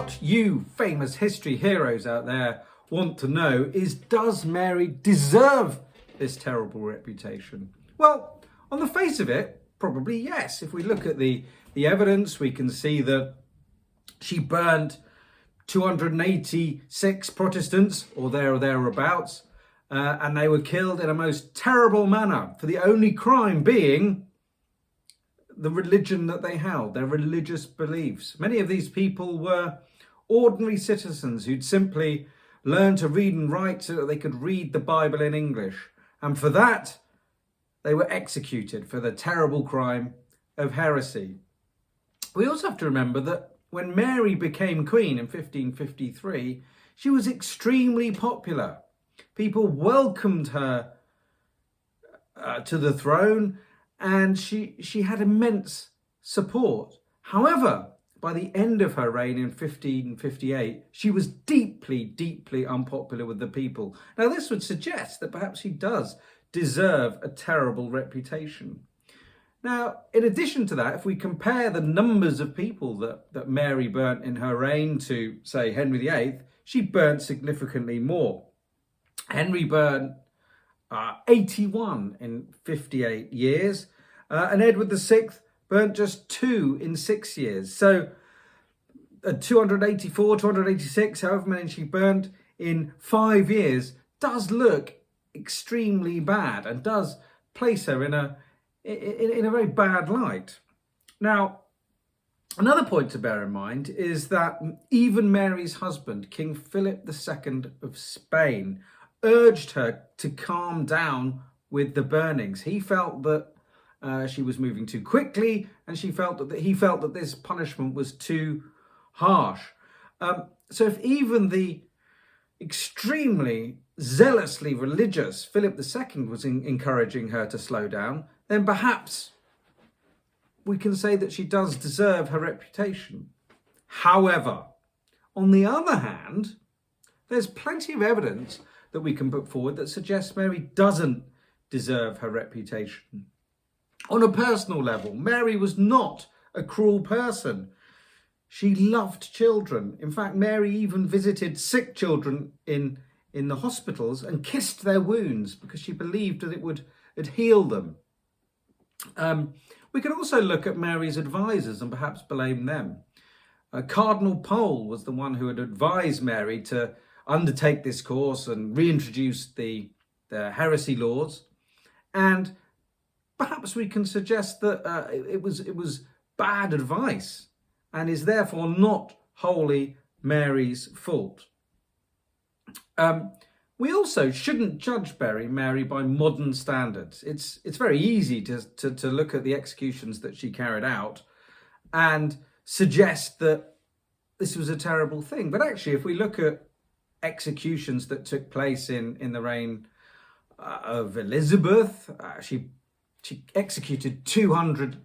what you famous history heroes out there want to know is, does Mary deserve this terrible reputation? Well, on the face of it, probably yes. If we look at the evidence, we can see that she burned 286 Protestants, or thereabouts, and they were killed in a most terrible manner, for the only crime being the religion that they held, their religious beliefs. Many of these people were ordinary citizens who'd simply learned to read and write so that they could read the Bible in English. And for that, they were executed for the terrible crime of heresy. We also have to remember that when Mary became queen in 1553, she was extremely popular. People welcomed her to the throne, and she had immense support. However, by the end of her reign in 1558, she was deeply, deeply unpopular with the people. Now, this would suggest that perhaps she does deserve a terrible reputation. Now, in addition to that, if we compare the numbers of people that Mary burnt in her reign to, say, Henry VIII, she burnt significantly more. Henry burnt 81 in 58 years, and Edward VI burnt just 2 in 6 years. So 284, 286, however many she burnt in 5 years, does look extremely bad and does place her in a very bad light. Now, another point to bear in mind is that even Mary's husband, King Philip II of Spain, urged her to calm down with the burnings. He felt that she was moving too quickly, and he felt that this punishment was too harsh. So if even the extremely zealously religious Philip II was encouraging her to slow down, then perhaps we can say that she does deserve her reputation. However, on the other hand, there's plenty of evidence that we can put forward that suggests Mary doesn't deserve her reputation. On a personal level, Mary was not a cruel person. She loved children. In fact, Mary even visited sick children in the hospitals and kissed their wounds because she believed that it would heal them. We can also look at Mary's advisors and perhaps blame them. Cardinal Pole was the one who had advised Mary to undertake this course and reintroduce the heresy laws. And perhaps we can suggest that it was bad advice and is therefore not wholly Mary's fault. We also shouldn't judge Mary by modern standards. It's very easy to look at the executions that she carried out and suggest that this was a terrible thing. But actually, if we look at executions that took place in the reign of Elizabeth, she executed 200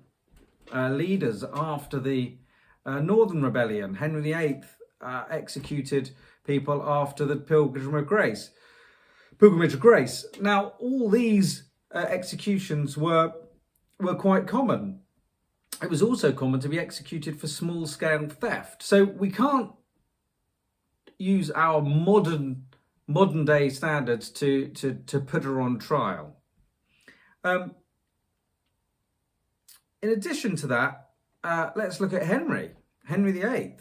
leaders after the Northern Rebellion. Henry VIII executed people after the Pilgrimage of Grace. Now, all these executions were quite common. It was also common to be executed for small-scale theft. So we can't use our modern day standards to put her on trial. In addition to that, let's look at Henry VIII,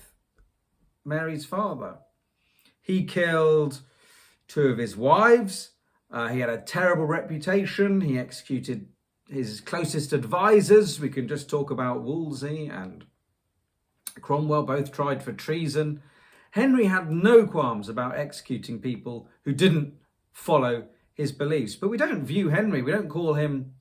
Mary's father. He killed 2 of his wives. He had a terrible reputation. He executed his closest advisors. We can just talk about Wolsey and Cromwell, both tried for treason. Henry had no qualms about executing people who didn't follow his beliefs. But we don't view Henry, we don't call him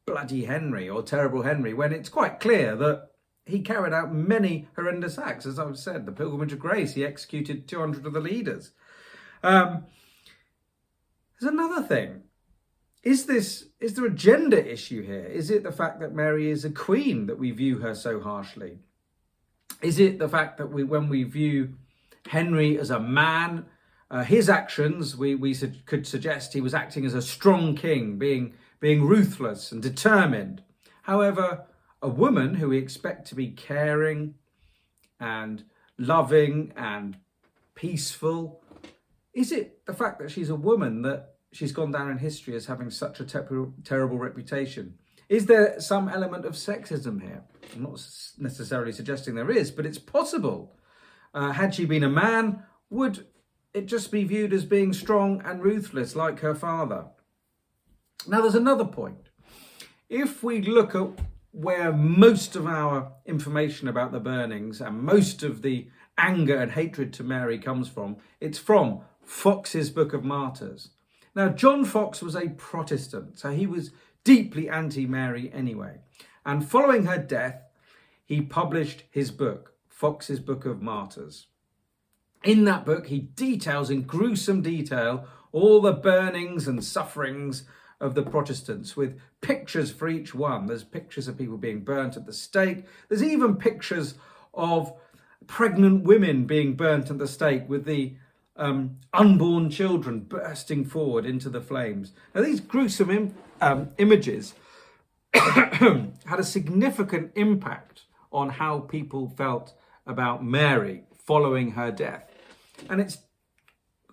Bloody Henry or Terrible Henry, when it's quite clear that he carried out many horrendous acts. As I've said, the Pilgrimage of Grace, he executed 200 of the leaders. There's another thing. Is there a gender issue here? Is it the fact that Mary is a queen that we view her so harshly? Is it the fact that when we view Henry as a man, his actions, we could suggest he was acting as a strong king, being ruthless and determined. However, a woman who we expect to be caring and loving and peaceful? Is it the fact that she's a woman that she's gone down in history as having such a terrible reputation? Is there some element of sexism here? I'm not necessarily suggesting there is, but it's possible. Had she been a man, would it just be viewed as being strong and ruthless like her father? Now, there's another point. If we look at where most of our information about the burnings and most of the anger and hatred to Mary comes from, it's from Fox's Book of Martyrs. Now, John Fox was a Protestant, so he was deeply anti-Mary anyway. And following her death, he published his book, Fox's Book of Martyrs. In that book, he details in gruesome detail all the burnings and sufferings of the Protestants, with pictures for each one. There's pictures of people being burnt at the stake. There's even pictures of pregnant women being burnt at the stake with the unborn children bursting forward into the flames. Now, these gruesome images had a significant impact on how people felt about Mary following her death. And it's,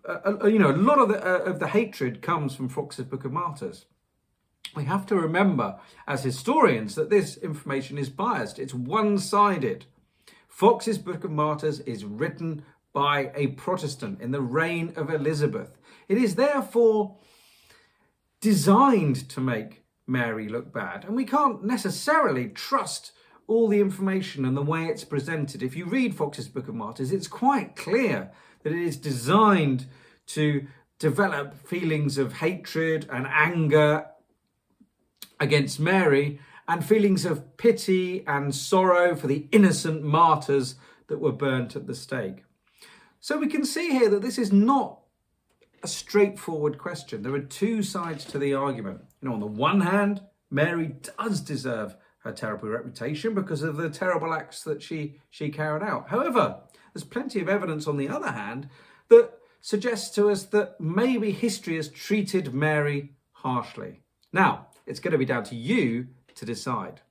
a lot of the hatred comes from Fox's Book of Martyrs. We have to remember as historians that this information is biased. It's one-sided. Fox's Book of Martyrs is written by a Protestant in the reign of Elizabeth. It is therefore designed to make Mary look bad. And we can't necessarily trust all the information and the way it's presented. If you read Fox's Book of Martyrs, it's quite clear that it is designed to develop feelings of hatred and anger against Mary and feelings of pity and sorrow for the innocent martyrs that were burnt at the stake. So we can see here that this is not a straightforward question. There are two sides to the argument. On the one hand, Mary does deserve her terrible reputation because of the terrible acts that she carried out. However, there's plenty of evidence on the other hand that suggests to us that maybe history has treated Mary harshly. Now, it's going to be down to you to decide.